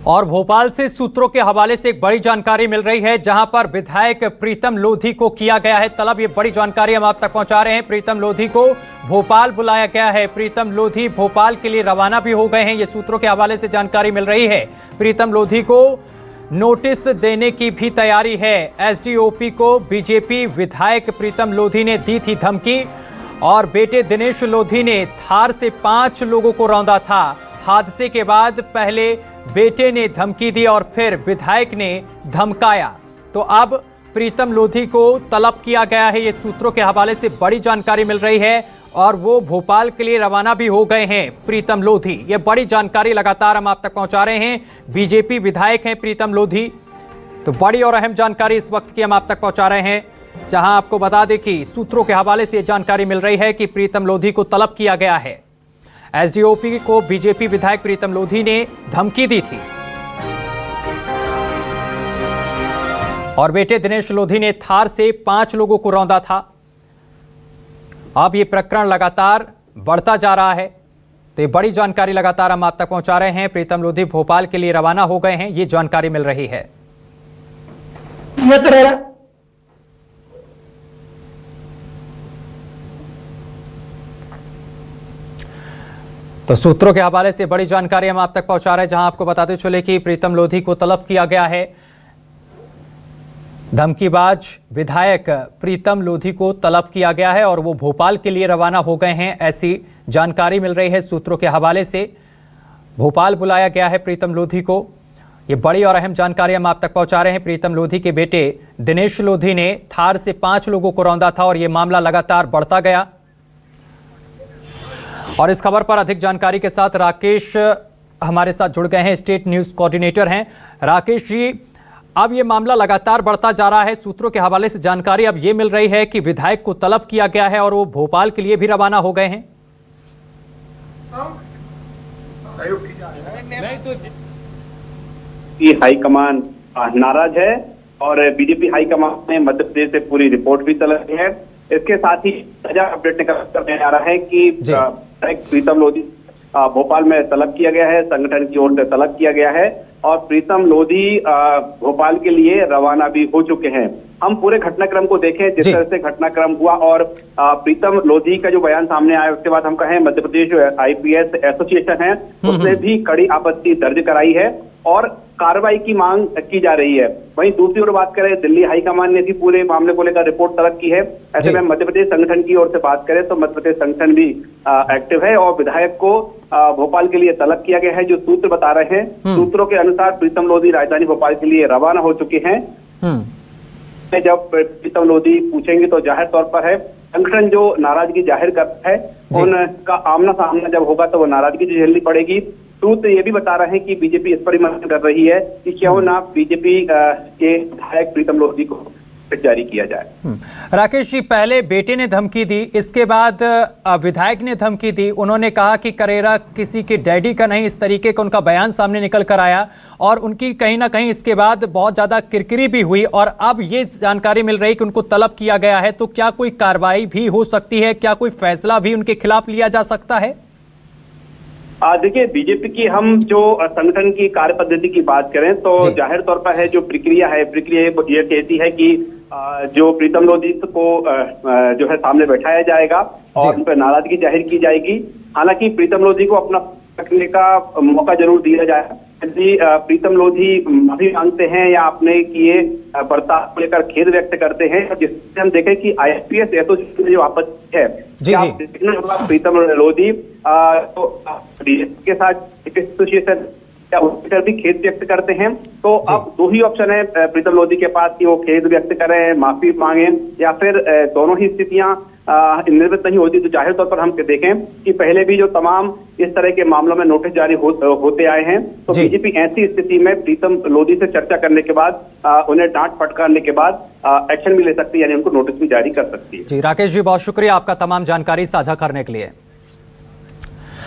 और भोपाल से सूत्रों के हवाले से एक बड़ी जानकारी मिल रही है, जहां पर विधायक प्रीतम लोधी को किया गया है तलब। ये बड़ी जानकारी हम आप तक पहुंचा रहे हैं। प्रीतम लोधी को भोपाल बुलाया गया है। प्रीतम लोधी भोपाल के लिए रवाना भी हो गए हैं। ये सूत्रों के हवाले से जानकारी मिल रही है। प्रीतम लोधी को नोटिस देने की भी तैयारी है। एसडीओपी को बीजेपी विधायक प्रीतम लोधी ने दी थी धमकी और बेटे दिनेश लोधी ने थार से 5 लोगों को रौंदा था। हादसे के बाद पहले बेटे ने धमकी दी और फिर विधायक ने धमकाया। तो अब प्रीतम लोधी को तलब किया गया है। ये सूत्रों के हवाले से बड़ी जानकारी मिल रही है और वो भोपाल के लिए रवाना भी हो गए हैं प्रीतम लोधी। ये बड़ी जानकारी लगातार हम आप तक पहुंचा रहे हैं। बीजेपी विधायक हैं प्रीतम लोधी। तो बड़ी और अहम जानकारी इस वक्त की हम आप तक पहुंचा रहे हैं, जहां आपको बता दें कि सूत्रों के हवाले से जानकारी मिल रही है कि प्रीतम लोधी को तलब किया गया है। एसडीओपी को बीजेपी विधायक प्रीतम लोधी ने धमकी दी थी और बेटे दिनेश लोधी ने थार से 5 लोगों को रौंदा था। अब ये प्रकरण लगातार बढ़ता जा रहा है। तो ये बड़ी जानकारी लगातार हम आप तक पहुंचा रहे हैं। प्रीतम लोधी भोपाल के लिए रवाना हो गए हैं, ये जानकारी मिल रही है। तो सूत्रों के हवाले से बड़ी जानकारी हम आप तक पहुंचा रहे हैं, जहां आपको बताते चले कि प्रीतम लोधी को तलब किया गया है। धमकीबाज विधायक प्रीतम लोधी को तलब किया गया है और वो भोपाल के लिए रवाना हो गए हैं, ऐसी जानकारी मिल रही है। सूत्रों के हवाले से भोपाल बुलाया गया है प्रीतम लोधी को। ये बड़ी और अहम जानकारी हम आप तक पहुंचा रहे हैं। प्रीतम लोधी के बेटे दिनेश लोधी ने थार से 5 लोगों को रौंदा था और ये मामला लगातार बढ़ता गया। और इस खबर पर अधिक जानकारी के साथ राकेश हमारे साथ जुड़ गए हैं, स्टेट न्यूज कोऑर्डिनेटर हैं। राकेश जी, अब ये मामला लगातार बढ़ता जा रहा है। सूत्रों के हवाले से जानकारी अब ये मिल रही है कि विधायक को तलब किया गया है और वो भोपाल के लिए भी रवाना हो गए हैं। हाईकमान नाराज है और बीजेपी हाईकमान ने मध्य प्रदेश से पूरी रिपोर्ट भी तलब की है। इसके साथ ही ताजा अपडेट निकल कर आ रहा है कि प्रीतम लोधी भोपाल में तलब किया गया है, संगठन की ओर से तलब किया गया है और प्रीतम लोधी भोपाल के लिए रवाना भी हो चुके हैं। हम पूरे घटनाक्रम को देखें, जिस तरह से घटनाक्रम हुआ और प्रीतम लोधी का जो बयान सामने आया, उसके बाद हम कहें मध्य प्रदेश जो आईपीएस एसोसिएशन है उसने भी कड़ी आपत्ति दर्ज कराई है और कार्रवाई की मांग की जा रही है। वहीं दूसरी ओर बात करें, दिल्ली हाईकमान ने भी पूरे मामले को लेकर रिपोर्ट तलब की है। ऐसे में मध्य प्रदेश संगठन की ओर से बात करें तो मध्य प्रदेश संगठन भी एक्टिव है और विधायक को भोपाल के लिए तलब किया गया है। जो सूत्र बता रहे हैं, सूत्रों के अनुसार प्रीतम लोधी राजधानी भोपाल के लिए रवाना हो चुके हैं। जब प्रीतम लोधी पूछेंगे तो जाहिर तौर पर है संगठन जो नाराजगी जाहिर करता है उनका आमना सामना जब होगा तो वो नाराजगी झेलनी पड़ेगी। सूत्र ये भी बता रहे हैं कि बीजेपी इस पर ही मंथन कर रही है कि क्यों ना बीजेपी के विधायक प्रीतम लोधी को जारी किया जाए। राकेश जी, पहले बेटे ने धमकी दी, इसके बाद विधायक ने धमकी दी। उन्होंने कहा कि करेरा किसी के डैडी का नहीं, इस तरीके का उनका बयान सामने निकल कर आया और उनकी कहीं ना कहीं इसके बाद बहुत ज्यादा किरकिरी भी हुई और अब ये जानकारी मिल रही कि उनको तलब किया गया है। तो क्या कोई कार्रवाई भी हो सकती है? क्या कोई फैसला भी उनके खिलाफ लिया जा सकता है? देखिए, बीजेपी की हम जो संगठन की कार्य पद्धति की बात करें तो जाहिर तौर पर है जो प्रक्रिया ये कहती है कि जो प्रीतम लोधी को जो है सामने बैठाया जाएगा और उन पर नाराजगी जाहिर की जाएगी। हालांकि प्रीतम लोधी को अपना रखने का मौका जरूर दिया जाएगा। यदि प्रीतम लोधी माफी मांगते हैं या अपने किए बर्ताव को लेकर खेद व्यक्त करते हैं, जिससे हम देखें कि आईपीएस एसोसिएशन में जो आपत्ति है प्रीतम लोधी तो के साथ एसोसिएशन या भी खेद व्यक्त करते हैं। तो अब 2 ही ऑप्शन है प्रीतम लोधी के पास कि वो खेद व्यक्त करें, माफी मांगे या फिर दोनों ही स्थितियां निर्मित नहीं होती। तो जाहिर तौर पर हम देखें कि पहले भी जो तमाम इस तरह के मामलों में नोटिस जारी होते आए हैं, तो बीजेपी ऐसी स्थिति में प्रीतम लोधी से चर्चा करने के बाद उन्हें डांट फटकारने के बाद एक्शन भी ले सकती है, यानी उनको नोटिस भी जारी कर सकती है। जी राकेश जी, बहुत शुक्रिया आपका तमाम जानकारी साझा करने के लिए।